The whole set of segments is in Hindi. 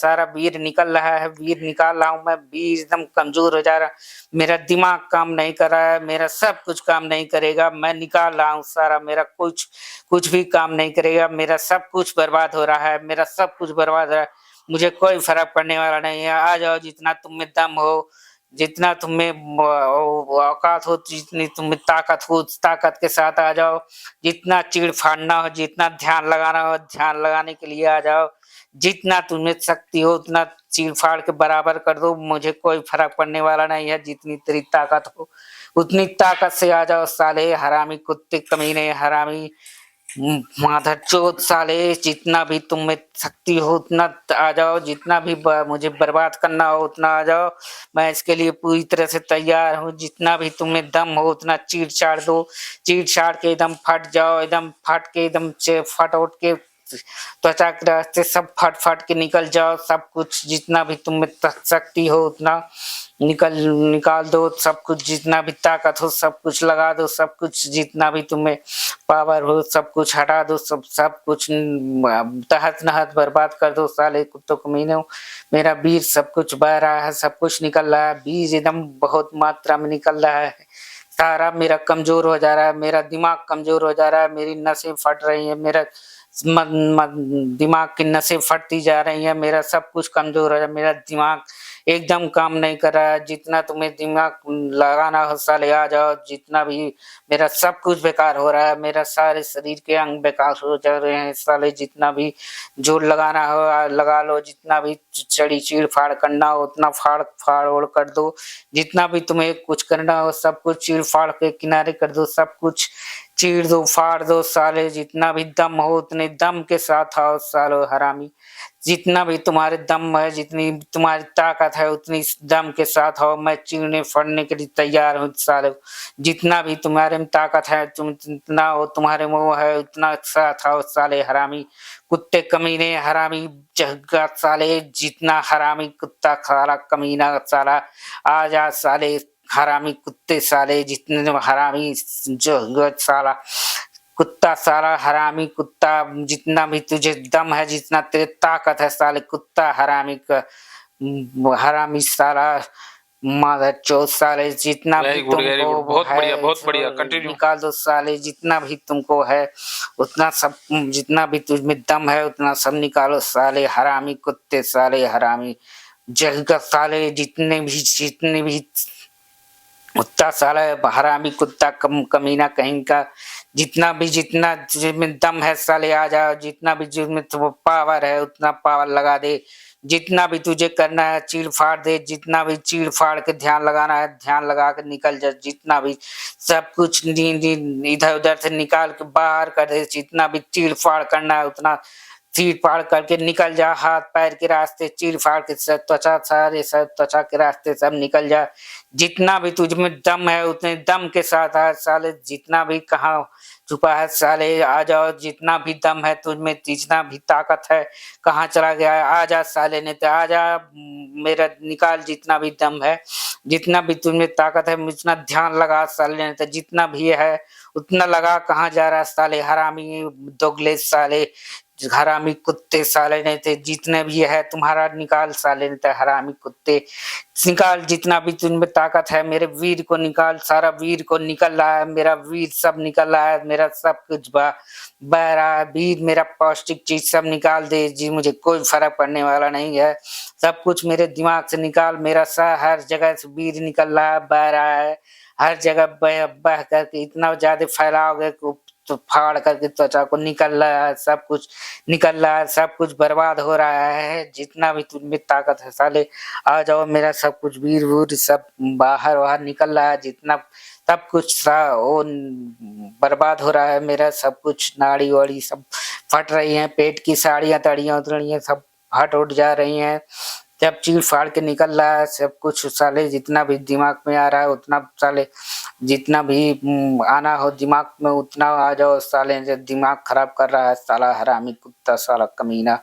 सारा वीर निकल रहा है, वीर निकाल रहा हूँ मैं, वीर एकदम कमजोर हो जा रहा, मेरा दिमाग काम नहीं कर रहा है, मेरा सब कुछ काम नहीं करेगा, मैं निकाल रहा हूँ सारा, मेरा कुछ कुछ भी काम नहीं करेगा, मेरा सब कुछ बर्बाद हो रहा है, मेरा सब कुछ बर्बाद हो रहा है, मुझे कोई फर्क पड़ने वाला नहीं है। आ जाओ, जितना तुम में दम हो, जितना तुम में औकात हो, जितनी तुम में ताकत हो, उस ताकत के साथ आ जाओ। जितना चीड़ फाड़ना हो, जितना ध्यान लगाना हो, ध्यान लगाने के लिए आ जाओ। जितना तुम्हें शक्ति हो उतना चीड़ फाड़ के बराबर कर दो, मुझे कोई फर्क पड़ने वाला नहीं है। जितनी तेरी ताकत हो उतनी ताकत से आ जाओ साले हरामी कुत्ते कमीने, हरामी माधरचोद साले, जितना भी तुम में शक्ति हो उतना आ जाओ, जितना भी मुझे बर्बाद करना हो उतना आ जाओ, मैं इसके लिए पूरी तरह से तैयार हूँ। जितना भी तुम में दम हो उतना चीर चाड़ दो, चीर चाड़ के एकदम फट जाओ, एकदम फट के एकदम फट उठ के त्वचा के रास्ते सब फट फट के निकल जाओ। सब कुछ जितना भी तुम में शक्ति हो उतना निकाल दो, सब कुछ जितना भी ताकत हो सब कुछ लगा दो, सब कुछ जितना भी तुम्हें पावर हो सब कुछ हटा दो, सब कुछ तहत नहत बर्बाद कर दो साले कुत्तों कमीने। मेरा बीज सब कुछ बह रहा है, सब कुछ निकल रहा है, बीज एकदम बहुत मात्रा में निकल रहा है, सारा मेरा कमजोर हो जा रहा है, मेरा दिमाग कमजोर हो जा रहा है, मेरी नसें फट रही है, मेरा दिमाग की नसें फटती जा रही है, मेरा सब कुछ कमजोर हो रहा है, मेरा दिमाग एकदम काम नहीं कर रहा है। जितना तुम्हें दिमाग लगाना हो साले आ जाओ, जितना भी मेरा सब कुछ बेकार हो रहा है, मेरा सारे शरीर के अंग बेकार हो जा रहे हैं साले। जितना भी जोर लगाना हो लगा लो, जितना भी चढ़ी चीड़ फाड़ करना हो उतना फाड़ ओड़ कर दो, जितना भी तुम्हें कुछ करना हो सब कुछ चीड़ फाड़ के किनारे कर दो, सब कुछ चीर दो फाड़ दो साले। जितना भी दम हो उतने दम के साथ आओ सालो हरामी, जितना भी तुम्हारे दम है, जितनी तुम्हारी ताकत है उतनी दम के साथ आओ, मैं चीरने फड़ने के लिए तैयार हूँ सालो। जितना भी तुम्हारे में ताकत है, तुम जितना हो तुम्हारे मुंह है उतना साथ आओ साले हरामी कुत्ते कमीने, हरामी जहगा साले, जितना हरामी कुत्ता खाला कमीना साला आ जा साले, हरामी कुत्ते साले, जितने हरामी जो साला कुत्ता साला हरामी कुत्ता, जितना भी तुझे दम है, जितना तेरे ताकत है साले कुत्ता हरामी का हरामी साला मादरचोद साले, जितना भी तुमको बहुत बढ़िया, बहुत बढ़िया, कंटिन्यू निकाल दो साले, जितना भी तुमको है उतना सब, जितना भी तुझमें दम है उतना सब निकालो साले हरामी कुत्ते साले हरामी जहगा साले, जितने भी कुत्ता साला हरामी कुत्ता कमीना कहीं का, जितना जिसमें दम है साले आ जाओ, जितना भी जिसमें पावर है उतना पावर लगा दे, जितना भी तुझे करना है चीड़ फाड़ दे, जितना भी चीड़ फाड़ के ध्यान लगाना है ध्यान लगा के निकल जा, जितना भी सब कुछ इधर उधर से निकाल के बाहर कर दे, जितना भी चीड़ फाड़ करना है उतना चीड़ फाड़ करके निकल जा, हाथ पैर के रास्ते चीड़ फाड़ के त्वचा सारे सब त्वचा के रास्ते सब निकल जा, जितना भी तुझमें दम है उतने दम के साथ आ साले, जितना भी कहाँ छुपा है साले आ जाओ, जितना भी दम है तुझमें, जितना भी ताकत है कहाँ चला गया है आ जा साले, नहीं तो आ जा मेरा निकाल, जितना भी दम है, जितना भी तुझमें ताकत है उतना ध्यान लगा साले, नहीं तो जितना भी है उतना लगा, कहाँ जा रहा साले हरामी दोगले साले हरामी कुत्ते साले, नहीं थे जितने भी है तुम्हारा निकाल साले, नहीं थे हरामी कुत्ते निकाल, जितना भी तुममें ताकत है मेरे वीर को निकाल, सारा वीर को निकल रहा है, मेरा वीर सब निकल रहा है, मेरा सब कुछ बह रहा है, वीर मेरा पौष्टिक चीज सब निकाल दे जी, मुझे कोई फर्क पड़ने वाला नहीं है, सब कुछ मेरे दिमाग से निकाल, मेरा सा हर जगह से वीर निकल रहा है बह रहा है, हर जगह बह करके इतना ज्यादा फैलाओगे तो फाड़ करके त्वचा को निकल रहा है, सब कुछ निकल रहा है, सब कुछ बर्बाद हो रहा है, जितना भी तुम में ताकत है साले आ जाओ, मेरा सब कुछ वीर वूर सब बाहर निकल रहा है, जितना सब कुछ वो बर्बाद हो रहा है, मेरा सब कुछ नाड़ी वाड़ी सब फट रही है, पेट की साड़ियां तड़ियां उतड़ियां सब हट उठ जा रही हैं, जब चीर फाड़ के निकल रहा है सब कुछ साले, जितना भी दिमाग में आ रहा है उतना साले, जितना भी आना हो दिमाग में उतना आ जाओ साले, जब दिमाग खराब कर रहा है साला हरामी कुत्ता साला कमीना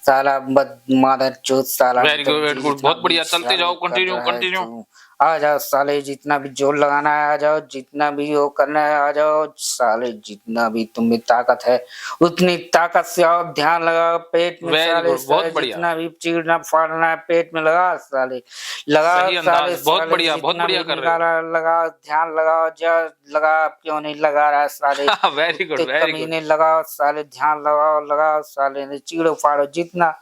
साला मादरचोद साला। वेरी गुड, बहुत बढ़िया, चलते जाओ, कंटिन्यू कंटिन्यू। आ जाओ साले, जितना भी जोर लगाना है आ जाओ, जितना भी वो करना है आ जाओ साले, जितना भी तुम में ताकत है उतनी ताकत से आओ, ध्यान लगाओ पेट में वेरी साले, गुड, बहुत साले बढ़िया, जितना भी चीरना फाड़ना है पेट में लगा साले, लगाओ सही साले, अंदाज, बहुत साले बढ़िया, बहुत जितना बढ़िया भी कर रहे हो। निकाला लगाओ, ध्यान लगाओ, जा लगा, क्यों नहीं लगा रहा है साले, वेरी कुत्ते गुड, वेरी गुड। कमीने लगाओ साले, ध्यान लगाओ लगाओ साले, ने चीड़ो फाड़ो, जितना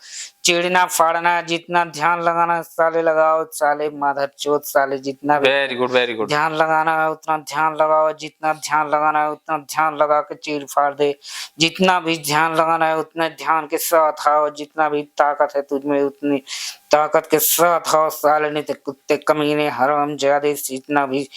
चिड़ना फाड़ना है, जितना ध्यान लगाना है साले लगाओ साले, माधर चोत साले, जितना भी वेरी गुड, वेरी गुड। ध्यान लगाना है उतना ध्यान लगाओ, जितना ध्यान लगाना है उतना ध्यान लगा के चीर फाड़ दे, जितना भी ध्यान लगाना है उतने ध्यान के साथ आओ, जितना भी ताकत है तुझमें उतनी ताकत के साथ आओ साले, नहीं तो कुत्ते कमीने हराम ज्यादा, जितना भी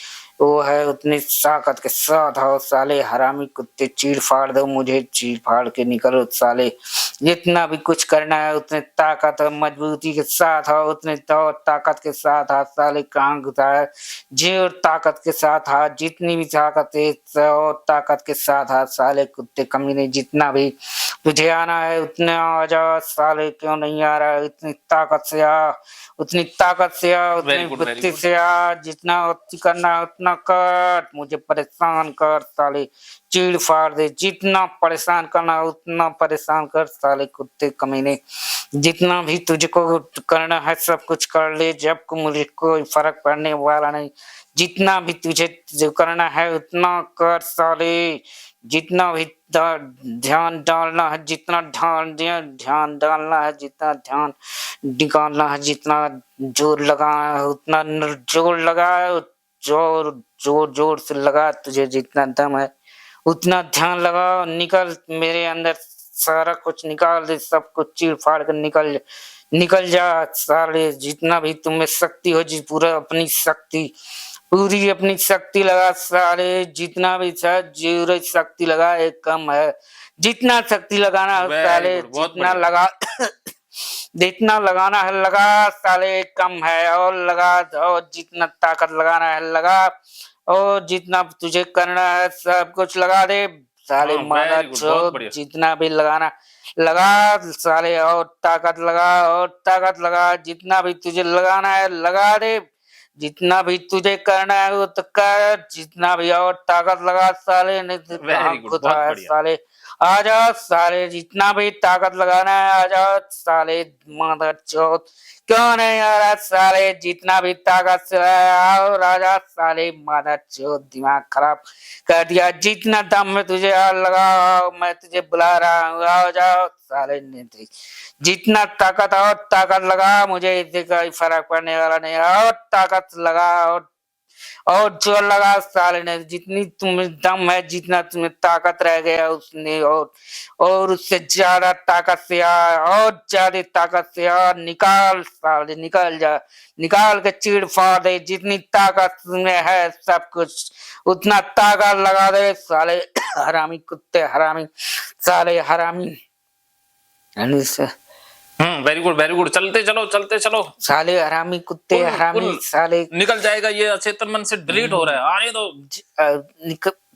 वो है उतनी ताकत के साथ आओ साले, हरामी कुत्ते, चीर फाड़ दो मुझे, चीर फाड़ के निकलो साले, जितना भी कुछ करना है उतने ताकत और मजबूती के साथ आओ, उतने तो ताकत के साथ आ साले, कहाँ घुसा है जोर ताकत के साथ आ, जितनी भी ताकत है तो ताकत के साथ आ साले, कुत्ते कमीने, जितना भी तुझे आना है उतना आ जा साले, क्यों नहीं आ रहा है, इतनी ताकत से आ, उतनी ताकत से आ, उतनी वेरी गुड, वेरी बुद्धि गुड। से आ, जितना करना है उतना कर, मुझे परेशान कर साले, चीड़ फाड़ दे, जितना परेशान करना है उतना परेशान कर साले, कुत्ते कमीने, जितना भी तुझको करना है सब कुछ कर ले, जब को मुझे कोई फर्क पड़ने वाला नहीं, जितना भी तुझे जो करना है उतना कर साले, जितना भी ध्यान डालना है, जितना ध्यान डालना है, जितना ध्यान निकालना है, जितना जोर लगाना है उतना जोर लगा, जोर जोर जोर से लगा, तुझे जितना दम है उतना ध्यान लगाओ, निकल मेरे अंदर सारा कुछ निकाल दे, सब कुछ चीर फाड़ कर निकल जा साले, जितना भी तुम्हें शक्ति हो जी पूरा अपनी शक्ति, पूरी अपनी शक्ति लगा साले, जितना भी था जीरो शक्ति लगा, एक कम है, जितना शक्ति लगाना है वेरी साले गुड, बहुत जितना बढ़िया। लगा जितना लगाना है लगा साले, कम है और लगा, और जितना ताकत लगाना है लगा, और जितना तुझे करना है सब कुछ लगा दे साले, हाँ, मादा वेरी गुड, बहुत चौथ, बढ़िया। जितना भी लगाना लगा साले, और ताकत लगा और ताकत लगा, जितना भी तुझे लगाना है लगा दे, जितना भी तुझे करना है वो तो कर, जितना भी और ताकत लगा साले, नहीं तो वेरी कहाँ गुड, खुदा बहुत है बढ़िया। साले, आ जाओ साले, जितना भी ताकत लगाना है आ जाओ साले, मदर चौथ, क्यों नहीं आ रहा साले, जितना भी ताकत से है आओ राजा साले, मदर चौथ, दिमाग खराब कर दिया, जितना दम में तुझे लगाओ, मैं तुझे बुला रहा हूँ आ जाओ साले, नहीं जितना ताकत और ताकत लगा, मुझे इससे कोई फर्क पड़ने वाला नहीं, और ताकत लगा और जोर लगा साले ने, जितनी तुम्हें दम है, जितना तुम्हें ताकत रह गया उसने, और उससे ज्यादा ताकत से आ, और ज्यादा ताकत से आ, निकाल साले, निकल जा, निकाल के चीड़ फाड़ दे, जितनी ताकत में है सब कुछ उतना ताकत लगा दे साले, हरामी कुत्ते, हरामी साले, हरामी वेरी गुड, वेरी गुड, चलते चलो, चलते चलो, साले, हरामी कुत्ते, कुल कुल हरामी साले, निकल जाएगा, ये अचेतन मन से डिलीट हो रहा है, आने दो।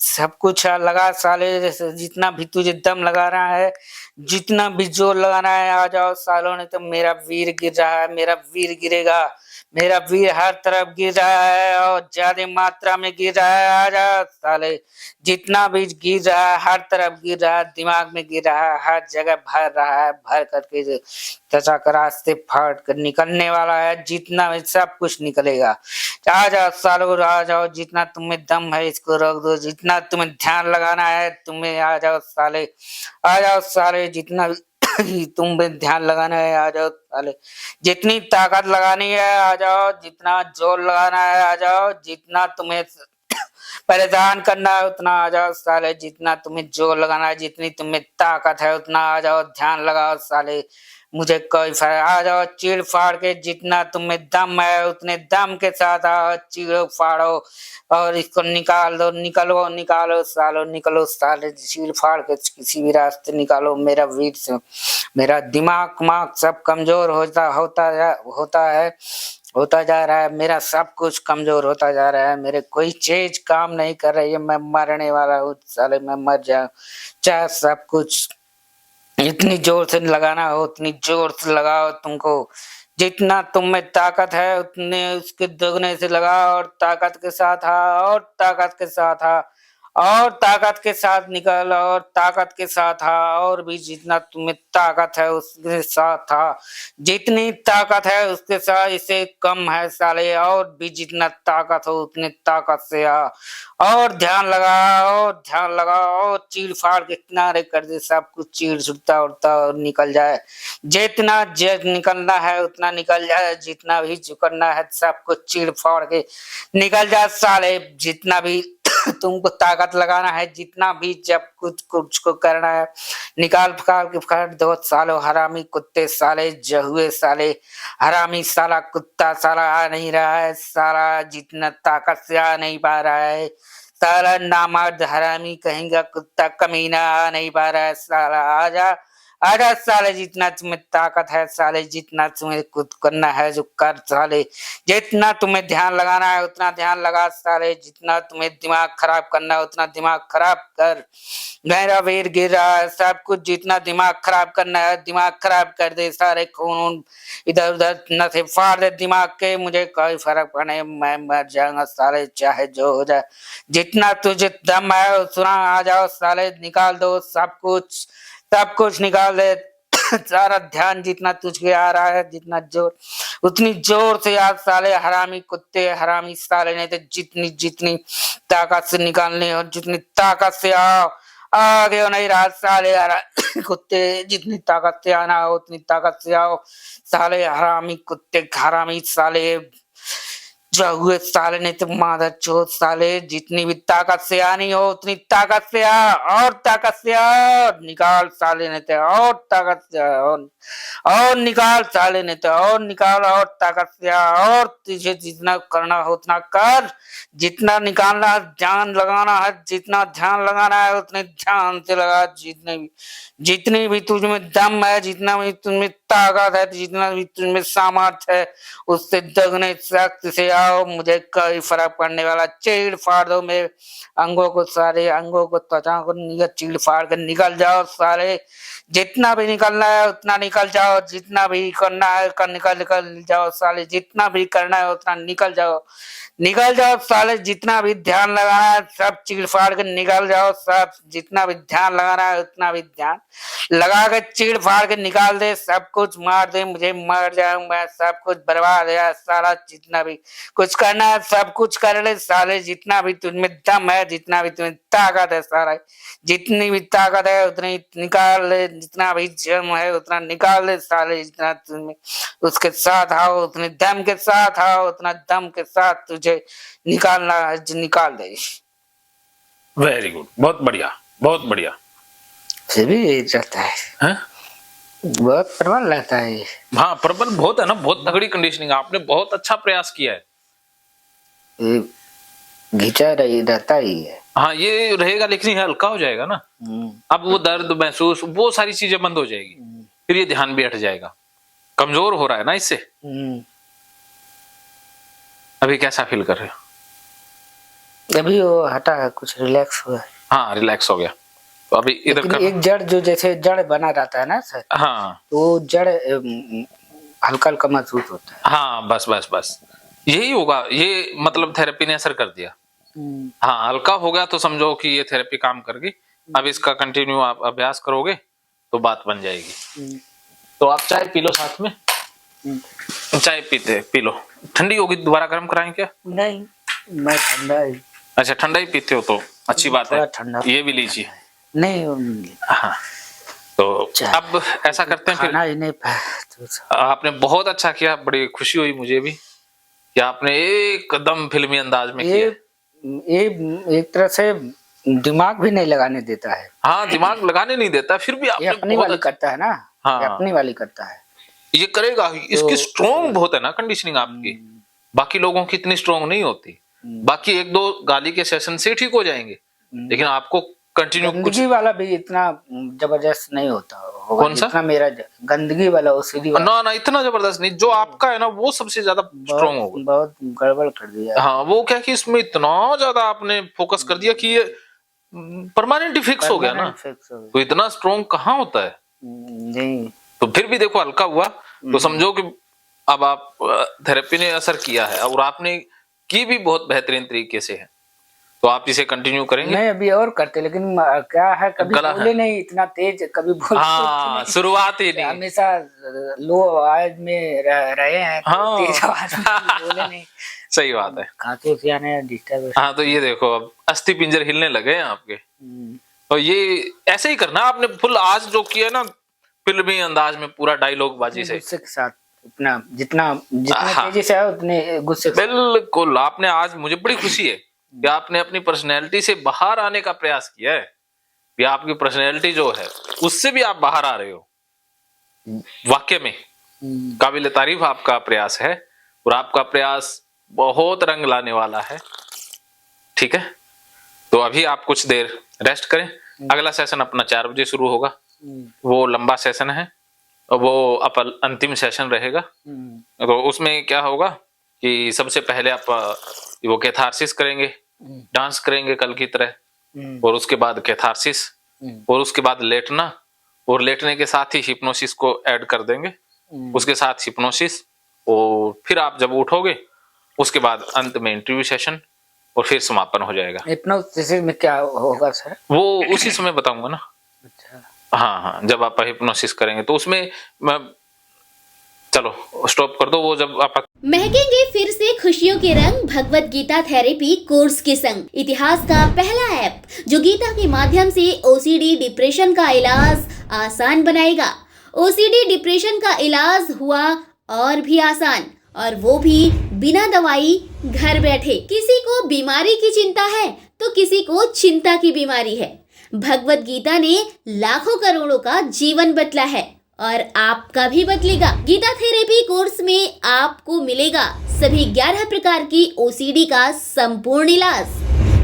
सब कुछ लगा साले, जैसे जितना भी तुझे दम लगा रहा है, जितना भी जोर लगाना है आ जाओ सालों ने, तो मेरा वीर गिर रहा है, मेरा वीर गिरेगा, मेरा वीर हर तरफ गिर रहा है और ज्यादा मात्रा में गिर रहा है, आ जाओ साले, जितना भी गिर रहा है हर तरफ गिर रहा है, दिमाग में गिर रहा है, हर जगह भर रहा है, भर करके त्वचा का रास्ते फाड़ कर निकलने वाला है, जितना भी सब कुछ निकलेगा, आ जाओ सालों आ जाओ, जितना तुम्हें दम है इसको रोक दो, जितना तुम्हें ध्यान लगाना है तुम्हें आ जाओ साले, आ जाओ साले, जितना तुम्हें ध्यान लगाना है आ जाओ साले, जितनी ताकत लगानी है आ जाओ, जितना जोर लगाना है आ जाओ, जितना तुम्हें परेशान करना है उतना आ जाओ साले, जितना तुम्हें जोर लगाना है, जितनी तुम्हें ताकत है उतना आ जाओ, ध्यान लगाओ साले, मुझे कोई फर्क, आ जाओ चीड़ फाड़ के, जितना तुम्हें दम है उतने दम के साथ आओ, चीड़ो फाड़ो और इसको निकाल दो, निकलो निकालो सालो, निकलो साले, चीड़ फाड़ के किसी भी रास्ते निकालो, मेरा वीर से मेरा दिमाग माग सब कमजोर होता जा रहा है, मेरा सब कुछ कमजोर होता जा रहा है, मेरे कोई चीज काम नहीं कर रही है, मैं मरने वाला हूँ साले, मैं मर जाऊं, चाहे सब कुछ इतनी जोर से लगाना हो उतनी जोर से लगाओ, तुमको जितना तुम में ताकत है उतने उसके दोगुने से लगाओ, और ताकत के साथ आ, और ताकत के साथ आ, और ताकत के साथ निकल, और ताकत के साथ आ, और भी जितना तुम्हें ताकत है उसके साथ आ, जितनी ताकत है उसके साथ इसे कम है साले, और भी जितना ताकत हो उतनी ताकत से आ, और ध्यान लगा, और ध्यान लगा, और चीड़ फाड़ के किनारे कर दे, सब कुछ चीड़ छुटता उड़ता और निकल जाए, जितना जेट निकलना है उतना निकल जाए, जितना भी चुकरना है सब कुछ चीड़ फाड़ के निकल जाए साले, जितना भी तुमको ताकत लगाना है, जितना भी जब कुछ कुछ को करना है निकाल फकाल के फकाल दो सालो, हरामी कुत्ते साले, जहुए साले, हरामी साला कुत्ता साला आ नहीं रहा है साला, जितना ताकत से आ नहीं पा रहा है साला, नामर्द हरामी कहेंगे कुत्ता कमीना आ नहीं पा रहा है साला, आजा आजा साले, जितना तुम्हें ताकत है साले, जितना तुम्हें कुछ करना है जो कर साले, जितना तुम्हें ध्यान लगाना है उतना ध्यान लगा साले, जितना तुम्हें दिमाग खराब करना है उतना दिमाग खराब कर, मेरा वीर गिर रहा है, सब कुछ जितना दिमाग खराब करना है दिमाग खराब कर दे सारे, खून इधर उधर नसें फाड़ दे दिमाग के, मुझे कोई फर्क पड़े, मैं मर जाऊंगा साले चाहे जो हो जाए, जितना तुझे दम है उतना आ जाओ साले, निकाल दो सब कुछ निकाल दे सारा ध्यान जितना तुझे आ रहा है, जितना जोर उतनी जोर से आज साले, हरामी कुत्ते हरामी साले, नहीं तो जितनी जितनी ताकत से निकालने और जितनी ताकत से आओ, आगे नहीं रहा साले कुत्ते, जितनी ताकत से आना हो उतनी ताकत से आओ साले, हरामी कुत्ते हरामी साले, जो हुए साले, नहीं तो मादर चोद साले, जितनी भी ताकत से आनी हो उतनी ताकत से आ, और ताकत से आ, निकाल साले, नहीं तो और ताकत से आ, और निकाल साले, नहीं तो और निकाल, और ताकत से आ, और तुझे जितना करना हो उतना कर, जितना निकालना है ध्यान लगाना है, जितना ध्यान लगाना है उतने ध्यान से लगा, जितनी भी तुझमें दम है, जितना भी तुझमें ताकत है, जितना भी तुझमें सामर्थ्य है उससे दोगुने शक्ति से आओ, मुझे कोई फर्क पड़ने वाला, चीड़ फाड़ दो मेरे अंगों को, सारे अंगों को त्वचा को चीड़ फाड़ कर निकल जाओ सारे, जितना भी निकलना है उतना निकल जाओ, जितना भी करना है कर निकल जाओ साले, जितना भी करना है उतना निकल जाओ साले, जितना भी ध्यान लगाना है सब चीड़ फाड़ के निकल जाओ, सब जितना भी ध्यान लगाना है उतना भी ध्यान लगा के चीड़ फाड़ के निकाल दे, सब कुछ मार दे, मुझे मर जाऊं मैं, सब कुछ बर्बाद है सारा, जितना भी कुछ करना है सब कुछ कर ले साले, जितना भी तुझमें दम है, जितना भी तुम्हें ताकत है सारा, जितनी भी ताकत है उतनी निकाल ले, जितना भी जम है उतना निकाल ले साले, जितना तुम्हें उसके साथ आओ उतने दम के साथ आओ, उतना दम के साथ तुझे निकालना है निकाल दे। वेरी गुड, बहुत बढ़िया बहुत बढ़िया। फिर भी यही रहता है, हैं? बहुत प्रबल रहता है। हाँ प्रबल बहुत है ना, बहुत तगड़ी कंडीशनिंग, आपने बहुत अच्छा प्रयास किया है। ये घिंचा रही रहता ही है। हाँ ये रहेगा लेकिन ये हल्का हो जाएगा ना, अब वो दर्द महसूस वो सारी चीजें बंद हो जाएगी, फिर ये ध्यान भी हट जाएगा, कमजोर हो रहा है ना इससे। अभी कैसा फील कर रहे हो? अभी वो हटा है, कुछ रिलैक्स हुआ है। हाँ रिलैक्स हो गया, तो अभी इधर कर... एक जड़ जो जैसे जड़ बना रहता है ना सर, हाँ तो जड़ हल्का हल्का महसूस होता है। हाँ बस बस बस यही होगा, ये मतलब थेरेपी ने असर कर दिया। हाँ हल्का हो गया तो समझो कि ये थेरेपी काम कर गई, अब इसका कंटिन्यू आप अभ्यास करोगे तो बात बन जाएगी। तो आप चाय पी लो साथ में, चाय पी लो, ठंडी होगी दोबारा गर्म कराएं क्या? नहीं मैं ठंडा ही। अच्छा ठंडा ही पीते हो तो अच्छी बात है, ठंडा ये भी लीजिए। नहीं हाँ तो अब ऐसा करते हैं फिर। ही नहीं आपने बहुत अच्छा किया, बड़ी खुशी हुई मुझे भी कि आपने एकदम फिल्मी अंदाज में किया। ये एक तरह से दिमाग भी नहीं लगाने देता है। हाँ दिमाग लगाने नहीं देता, फिर भी आपने अपनी वाली करता है ना। हाँ अपनी वाली करता है, ये करेगा। इसकी स्ट्रॉन्ग बहुत है ना कंडीशनिंग आपकी, बाकी लोगों की इतनी स्ट्रॉन्ग नहीं होती, बाकी एक दो गाली के सेशन से ठीक हो जाएंगे, लेकिन आपको कंटिन्यू गंदगी वाला भी इतना जबरदस्त नहीं होता। कौन सा? इतना मेरा गंदगी वाला ओसीडी वाला ना इतना जबरदस्त नहीं, जो आपका है ना वो सबसे ज्यादा स्ट्रॉन्ग होगा। बहुत गड़बड़ कर दिया। हाँ वो क्या कि इसमें इतना ज्यादा आपने फोकस कर दिया कि ये परमानेंट फिक्स हो गया ना, तो इतना स्ट्रॉन्ग कहाँ होता है। जी। तो फिर भी देखो हल्का हुआ, तो समझो कि अब आप थेरेपी ने असर किया है और आपने की भी बहुत बेहतरीन तरीके से है, तो आप इसे कंटिन्यू करेंगे। नहीं अभी और करते, लेकिन क्या है, कभी गला है। बोले नहीं इतना तेज, कभी बोलते हाँ, नहीं। शुरुआत ही नहीं। हमेशा लो आवाज में रहे हैं, तो हाँ। तेज आवाज में बोले नहीं। सही बात है। खांसी उसी आने डिस्टर्ब। हाँ, तो ये देखो अब अस्थि पिंजर हिलने लगे हैं आपके। तो ये ऐसे ही करना आपने, फुल आज जो किया ना फिल्मी अंदाज में, पूरा डायलॉग बाजी से, गुस्से के साथ उतना, जितना जितने हाँ। तेजी से है उतने गुस्से के साथ। बिल्कुल, आपने आज, मुझे बड़ी खुशी है कि आपने अपनी पर्सनैलिटी से बाहर आने का प्रयास किया है, कि आपकी पर्सनैलिटी जो है उससे भी आप बाहर आ रहे हो। वाकई में काबिल तारीफ आपका प्रयास है, और आपका प्रयास बहुत रंग लाने वाला है। ठीक है, तो अभी आप कुछ देर रेस्ट करें। अगला सेशन अपना 4 बजे शुरू होगा, वो लंबा सेशन है, वो अंतिम सेशन रहेगा। तो उसमें क्या होगा कि सबसे पहले आप वो कैथारसिस करेंगे, डांस करेंगे कल की तरह, और उसके बाद कैथारसिस, और उसके बाद लेटना, और लेटने के साथ ही हिप्नोसिस को ऐड कर देंगे, उसके साथ हिप्नोसिस, और फिर आप जब उठोगे उसके बाद अंत में इंटरव्यू सेशन, और फिर समापन हो जाएगा। हिप्नोसिस में क्या होगा सर? वो उसी समय बताऊंगा ना। अच्छा। हाँ हाँ, जब आप हिप्नोसिस करेंगे तो उसमें चलो स्टॉप कर दो, वो जब आप महकेंगे फिर से खुशियों के रंग भगवत गीता थेरेपी कोर्स के संग। इतिहास का पहला ऐप जो गीता के माध्यम से ओसीडी डिप्रेशन का इलाज आसान बनाएगा। ओसीडी डिप्रेशन का इलाज हुआ और भी आसान, और वो भी बिना दवाई, घर बैठे। किसी को बीमारी की चिंता है तो किसी को चिंता की बीमारी है। भगवत गीता ने लाखों करोड़ों का जीवन बदला है, और आपका भी बदलेगा। गीता थेरेपी कोर्स में आपको मिलेगा सभी 11 प्रकार की ओसीडी का संपूर्ण इलाज,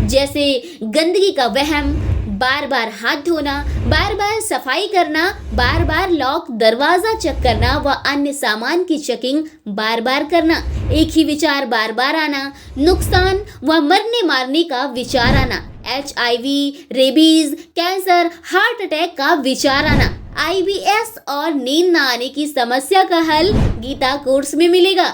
जैसे गंदगी का वहम, बार बार हाथ धोना, बार बार सफाई करना, बार बार लॉक दरवाजा चेक करना व अन्य सामान की चेकिंग बार बार करना, एक ही विचार बार बार आना, नुकसान व मरने मारने का विचार आना, HIV, rabies, cancer, heart attack का विचार आना, IBS और नींद न आने की समस्या का हल गीता कोर्स में मिलेगा।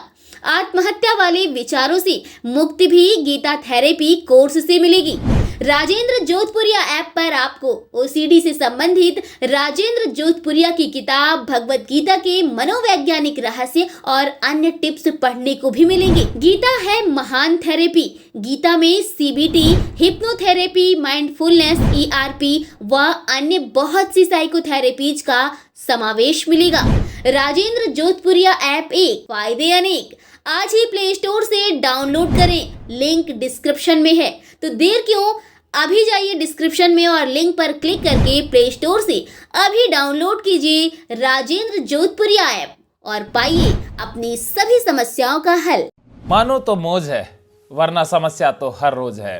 आत्महत्या वाले विचारों से मुक्ति भी गीता थेरेपी कोर्स से मिलेगी। राजेंद्र जोधपुरिया ऐप पर आपको ओसीडी से संबंधित राजेंद्र जोधपुरिया की किताब भगवत गीता के मनोवैज्ञानिक रहस्य और अन्य टिप्स पढ़ने को भी मिलेंगे। गीता है महान थेरेपी। गीता में CBT, हिप्नोथेरेपी, माइंडफुलनेस, ERP व अन्य बहुत सी साइकोथेरेपीज का समावेश मिलेगा। राजेंद्र जोधपुरिया ऐप एक, फायदे अनेक। आज ही प्ले स्टोर से डाउनलोड करें, लिंक डिस्क्रिप्शन में है। तो देर क्यों, अभी जाइए डिस्क्रिप्शन में और लिंक पर क्लिक करके प्ले स्टोर से अभी डाउनलोड कीजिए राजेंद्र जोधपुरिया ऐप और पाइए अपनी सभी समस्याओं का हल। मानो तो मौज है, वरना समस्या तो हर रोज है।